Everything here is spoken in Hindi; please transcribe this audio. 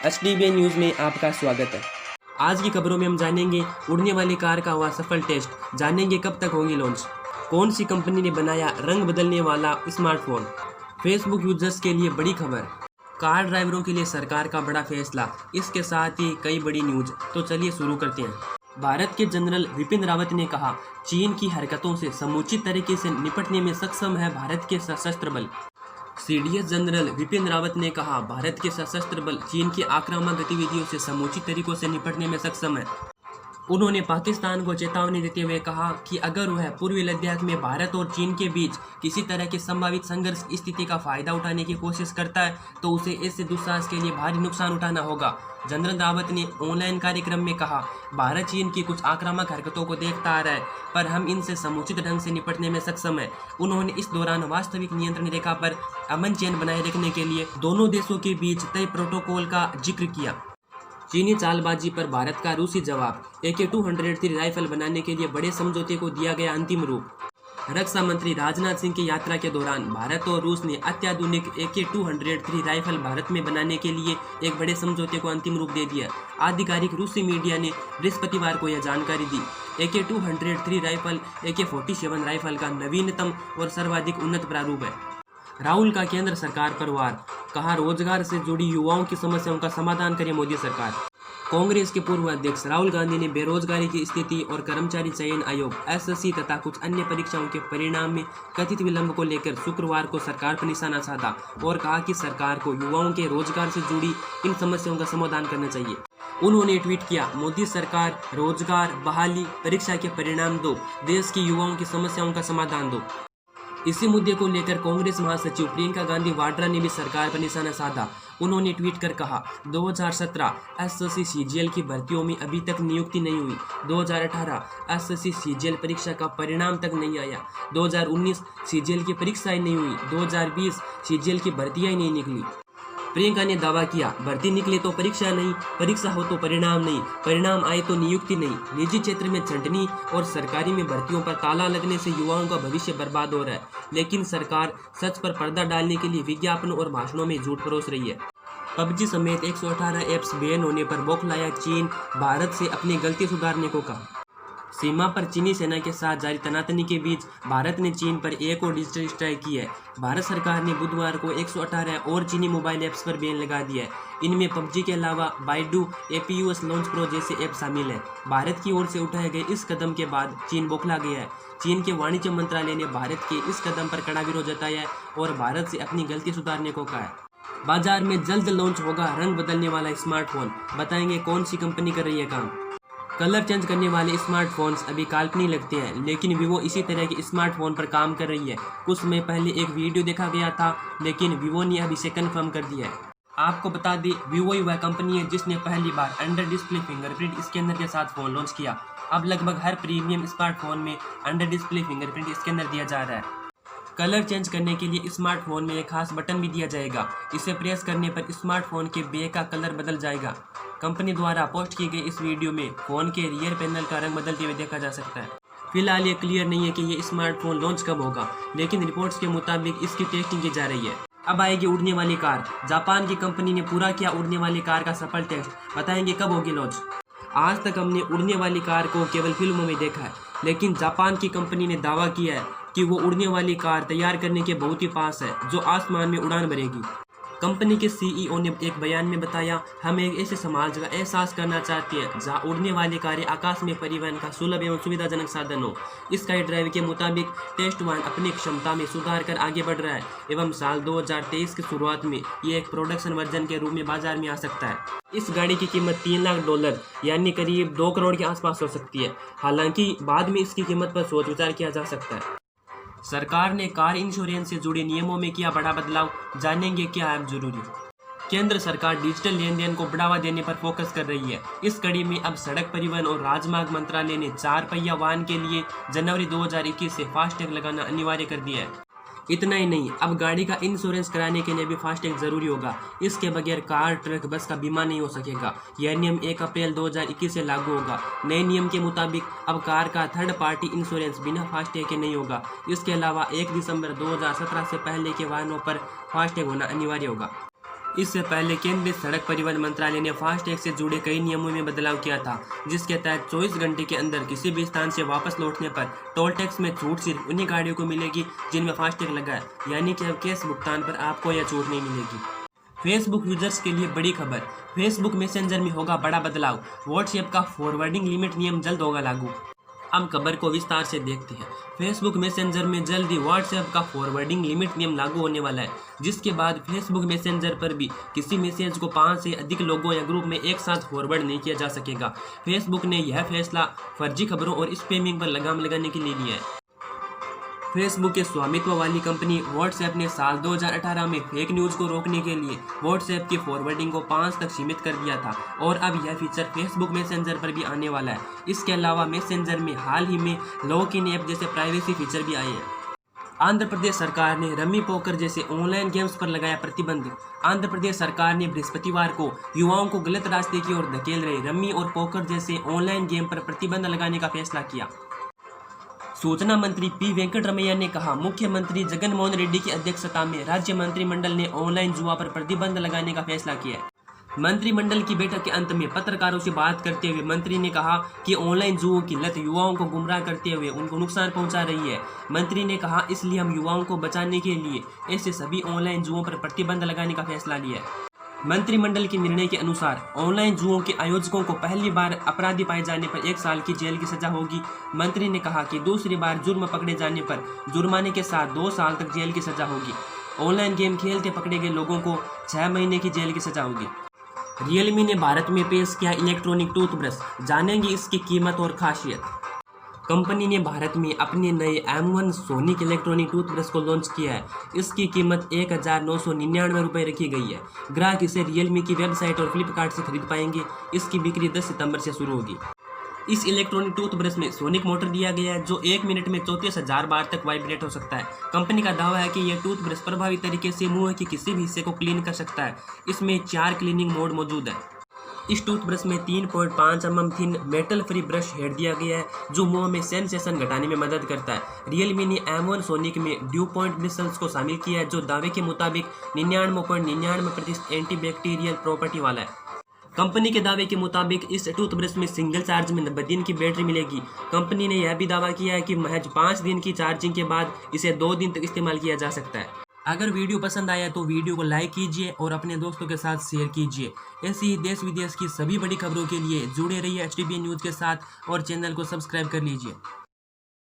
एचडीबी न्यूज़ में आपका स्वागत है। आज की खबरों में हम जानेंगे उड़ने वाली कार का हुआ सफल टेस्ट, जानेंगे कब तक होगी लॉन्च, कौन सी कंपनी ने बनाया रंग बदलने वाला स्मार्टफोन, फेसबुक यूजर्स के लिए बड़ी खबर, कार ड्राइवरों के लिए सरकार का बड़ा फैसला, इसके साथ ही कई बड़ी न्यूज। तो चलिए शुरू करते हैं। भारत के जनरल विपिन रावत ने कहा, चीन की हरकतों से समुचित तरीके से निपटने में सक्षम है भारत के सशस्त्र बल। सीडीएस जनरल विपिन रावत ने कहा, भारत के सशस्त्र बल चीन की आक्रामक गतिविधियों से समुचित तरीकों से निपटने में सक्षम है। उन्होंने पाकिस्तान को चेतावनी देते हुए कहा कि अगर वह पूर्वी लद्दाख में भारत और चीन के बीच किसी तरह की संभावित संघर्ष स्थिति का फायदा उठाने की कोशिश करता है तो उसे इससे दुस्साहस के लिए भारी नुकसान उठाना होगा। जनरल रावत ने ऑनलाइन कार्यक्रम में कहा, भारत चीन की कुछ आक्रामक हरकतों को देखता आ रहा है, पर हम इनसे समुचित ढंग से निपटने में सक्षम है। उन्होंने इस दौरान वास्तविक नियंत्रण रेखा पर अमन चैन बनाए रखने के लिए दोनों देशों के बीच तय प्रोटोकॉल का जिक्र किया। चीनी चालबाजी पर भारत का रूसी जवाब, AK-203 राइफल बनाने के लिए बड़े समझौते को दिया गया अंतिम रूप। रक्षा मंत्री राजनाथ सिंह की यात्रा के दौरान भारत और रूस ने अत्याधुनिक AK-203 राइफल भारत में बनाने के लिए एक बड़े समझौते को अंतिम रूप दे दिया। आधिकारिक रूसी मीडिया ने बृहस्पतिवार को यह जानकारी दी। AK-203 राइफल AK-47 राइफल का नवीनतम और सर्वाधिक उन्नत प्रारूप है। राहुल का केंद्र सरकार पर वार, कहा रोजगार से जुड़ी युवाओं की समस्याओं का समाधान करे मोदी सरकार। कांग्रेस के पूर्व अध्यक्ष राहुल गांधी ने बेरोजगारी की स्थिति और कर्मचारी चयन आयोग SSC तथा कुछ अन्य परीक्षाओं के परिणाम में कथित विलंब को लेकर शुक्रवार को सरकार पर निशाना साधा और कहा कि सरकार को युवाओं के रोजगार से जुड़ी इन समस्याओं का समाधान करना चाहिए। उन्होंने ट्वीट किया, मोदी सरकार रोजगार, बहाली, परीक्षा के परिणाम दो, देश की युवाओं की समस्याओं का समाधान दो। इसी मुद्दे को लेकर कांग्रेस महासचिव प्रियंका गांधी वाड्रा ने भी सरकार पर निशाना साधा। उन्होंने ट्वीट कर कहा, 2017 SSC CGL की भर्तियों में अभी तक नियुक्ति नहीं हुई। 2018 SSC CGL परीक्षा का परिणाम तक नहीं आया। 2019 CGL की परीक्षाएं नहीं हुई। 2020 CGL की भर्तियां नहीं निकली। प्रियंका ने दावा किया, भर्ती निकले तो परीक्षा नहीं, परीक्षा हो तो परिणाम नहीं, परिणाम आए तो नियुक्ति नहीं। निजी क्षेत्र में छंटनी और सरकारी में भर्तियों पर ताला लगने से युवाओं का भविष्य बर्बाद हो रहा है, लेकिन सरकार सच पर पर्दा डालने के लिए विज्ञापनों और भाषणों में झूठ परोस रही है। PUBG समेत 118 ऐप्स बैन होने पर बौखलाया चीन, भारत से अपनी गलती सुधारने को कहा। सीमा पर चीनी सेना के साथ जारी तनातनी के बीच भारत ने चीन पर एक और डिजिटल स्ट्राइक की है। भारत सरकार ने बुधवार को 118 और चीनी मोबाइल ऐप्स पर बैन लगा दिया है। इनमें PUBG के अलावा बाइडू, APUS लॉन्च प्रो जैसे ऐप शामिल हैं। भारत की ओर से उठाए गए इस कदम के बाद चीन बौखला गया है। चीन के वाणिज्य मंत्रालय ने भारत के इस कदम पर कड़ा विरोध जताया है और भारत से अपनी गलती सुधारने को कहा है। बाजार में जल्द लॉन्च होगा रंग बदलने वाला स्मार्टफोन, बताएंगे कौन सी कंपनी कर रही है काम। कलर चेंज करने वाले स्मार्टफोन्स अभी काल्पनिक लगते हैं, लेकिन वीवो इसी तरह के स्मार्टफोन पर काम कर रही है। कुछ समय पहले एक वीडियो देखा गया था, लेकिन वीवो ने अभी इसे कन्फर्म कर दिया है। आपको बता दें, वीवो ही वह कंपनी है जिसने पहली बार अंडर डिस्प्ले फिंगरप्रिंट स्कैनर के साथ फ़ोन लॉन्च किया। अब लगभग हर प्रीमियम स्मार्टफोन में अंडर डिस्प्ले फिंगरप्रिंट स्कैनर दिया जा रहा है। कलर चेंज करने के लिए स्मार्टफोन में एक खास बटन भी दिया जाएगा। इसे प्रेस करने पर स्मार्टफोन के बैक का कलर बदल जाएगा। कंपनी द्वारा पोस्ट की गई इस वीडियो में फ़ोन के रियर पैनल का रंग बदलते हुए देखा जा सकता है। फिलहाल ये क्लियर नहीं है कि ये स्मार्टफोन लॉन्च कब होगा, लेकिन रिपोर्ट्स के मुताबिक इसकी टेस्टिंग की जा रही है। अब आएगी उड़ने वाली कार। जापान की कंपनी ने पूरा किया उड़ने वाली कार का सफल टेस्ट, बताएंगे कब होगी लॉन्च। आज तक हमने उड़ने वाली कार को केवल फिल्मों में देखा है, लेकिन जापान की कंपनी ने दावा किया है कि वो उड़ने वाली कार तैयार करने के बहुत ही पास है, जो आसमान में उड़ान भरेगी। कंपनी के CEO ने एक बयान में बताया, हम एक ऐसे समाज का एहसास करना चाहते हैं जहां उड़ने वाली कारें आकाश में परिवहन का सुलभ एवं सुविधाजनक साधन हो। स्काई ड्राइव के मुताबिक टेस्ट 1 अपनी क्षमता में सुधार कर आगे बढ़ रहा है एवं साल 2023 की शुरुआत में ये एक प्रोडक्शन वर्जन के रूप में बाजार में आ सकता है। इस गाड़ी की कीमत $3 लाख यानी करीब 2 करोड़ के आसपास हो सकती है। हालांकि बाद में इसकी कीमत पर सोच विचार किया जा सकता है। सरकार ने कार इंश्योरेंस से जुड़े नियमों में किया बड़ा बदलाव, जानेंगे क्या है जरूरी। केंद्र सरकार डिजिटल लेन देन को बढ़ावा देने पर फोकस कर रही है। इस कड़ी में अब सड़क परिवहन और राजमार्ग मंत्रालय ने 4 पहिया वाहन के लिए जनवरी 2021 से फास्टैग लगाना अनिवार्य कर दिया है। इतना ही नहीं, अब गाड़ी का इंश्योरेंस कराने के लिए भी फास्टैग जरूरी होगा। इसके बगैर कार, ट्रक, बस का बीमा नहीं हो सकेगा। यह नियम 1 अप्रैल 2021 से लागू होगा। नए नियम के मुताबिक अब कार का थर्ड पार्टी इंश्योरेंस बिना फास्टैग के नहीं होगा। इसके अलावा 1 दिसंबर 2017 से पहले के वाहनों पर फास्टैग होना अनिवार्य होगा। इससे पहले केंद्रीय सड़क परिवहन मंत्रालय ने फास्टैग से जुड़े कई नियमों में बदलाव किया था, जिसके तहत 24 घंटे के अंदर किसी भी स्थान से वापस लौटने पर टोल टैक्स में छूट सिर्फ उन्हीं गाड़ियों को मिलेगी जिनमें फास्टैग लगा है, यानी कि अब कैश भुगतान पर आपको यह छूट नहीं मिलेगी। फेसबुक यूजर्स के लिए बड़ी खबर, फेसबुक मैसेंजर में होगा बड़ा बदलाव, व्हाट्सएप का फॉरवर्डिंग लिमिट नियम जल्द होगा लागू। अब खबर को विस्तार से देखते हैं। फेसबुक मैसेंजर में जल्द ही व्हाट्सएप का फॉरवर्डिंग लिमिट नियम लागू होने वाला है, जिसके बाद फेसबुक मैसेंजर पर भी किसी मैसेज को 5 से अधिक लोगों या ग्रुप में एक साथ फॉरवर्ड नहीं किया जा सकेगा। फेसबुक ने यह फैसला फर्जी खबरों और स्पैमिंग पर लगाम लगाने के लिए लिया है। फेसबुक के स्वामित्व वाली कंपनी व्हाट्सएप ने साल 2018 में फेक न्यूज़ को रोकने के लिए व्हाट्सएप की फॉरवर्डिंग को 5 तक सीमित कर दिया था और अब यह फीचर फेसबुक मैसेंजर पर भी आने वाला है। इसके अलावा मैसेंजर में हाल ही में लॉक इन ऐप जैसे प्राइवेसी फीचर भी आए हैं। आंध्र प्रदेश सरकार ने रमी पोकर जैसे ऑनलाइन गेम्स पर लगाया प्रतिबंध। आंध्र प्रदेश सरकार ने बृहस्पतिवार को युवाओं को गलत रास्ते की ओर धकेल रहे रमी और पोकर जैसे ऑनलाइन गेम पर प्रतिबंध लगाने का फैसला किया। सूचना मंत्री पी वेंकटरमैया ने कहा, मुख्यमंत्री जगन मोहन रेड्डी की अध्यक्षता में राज्य मंत्रिमंडल ने ऑनलाइन जुआ पर प्रतिबंध लगाने का फैसला किया है। मंत्रिमंडल की बैठक के अंत में पत्रकारों से बात करते हुए मंत्री ने कहा कि ऑनलाइन जुओं की लत युवाओं को गुमराह करते हुए उनको नुकसान पहुंचा रही है। मंत्री ने कहा, इसलिए हम युवाओं को बचाने के लिए ऐसे सभी ऑनलाइन जुओं पर प्रतिबंध लगाने का फैसला लिया है। मंत्रिमंडल के निर्णय के अनुसार ऑनलाइन जुओं के आयोजकों को पहली बार अपराधी पाए जाने पर 1 साल की जेल की सजा होगी। मंत्री ने कहा कि दूसरी बार जुर्म पकड़े जाने पर जुर्माने के साथ 2 साल तक जेल की सजा होगी। ऑनलाइन गेम खेलते पकड़े गए लोगों को 6 महीने की जेल की सजा होगी। रियलमी ने भारत में पेश किया इलेक्ट्रॉनिक टूथब्रश, जानेंगे इसकी कीमत और खासियत। कंपनी ने भारत में अपने नए M1 सोनिक इलेक्ट्रॉनिक टूथब्रश को लॉन्च किया है। इसकी कीमत 1999 रुपये रखी गई है। ग्राहक इसे रियलमी की वेबसाइट और फ्लिपकार्ट से खरीद पाएंगे। इसकी बिक्री 10 सितंबर से शुरू होगी। इस इलेक्ट्रॉनिक टूथब्रश में सोनिक मोटर दिया गया है जो 1 मिनट में 34,000 बार तक वाइब्रेट हो सकता है। कंपनी का दावा है कि यह टूथब्रश प्रभावी तरीके से मुंह के किसी भी हिस्से को क्लीन कर सकता है। इसमें 4 क्लीनिंग मोड मौजूद है। इस टूथब्रश में 3.5 mm thin metal free brush head दिया गया है जो मुंह में सेंसेशन घटाने में मदद करता है। रियलमी ने M1 सोनिक में ड्यू पॉइंट ब्रिसल्स को शामिल किया है जो दावे के मुताबिक 99.99% एंटीबैक्टीरियल प्रॉपर्टी वाला है। कंपनी के दावे के मुताबिक इस टूथब्रश में सिंगल चार्ज में 90 दिन की बैटरी मिलेगी। कंपनी ने यह भी दावा किया है कि महज 5 दिन की चार्जिंग के बाद इसे 2 दिन तक इस्तेमाल किया जा सकता है। अगर वीडियो पसंद आया तो वीडियो को लाइक कीजिए और अपने दोस्तों के साथ शेयर कीजिए। ऐसी ही देश विदेश की सभी बड़ी खबरों के लिए जुड़े रहिए HTBN न्यूज़ के साथ और चैनल को सब्सक्राइब कर लीजिए।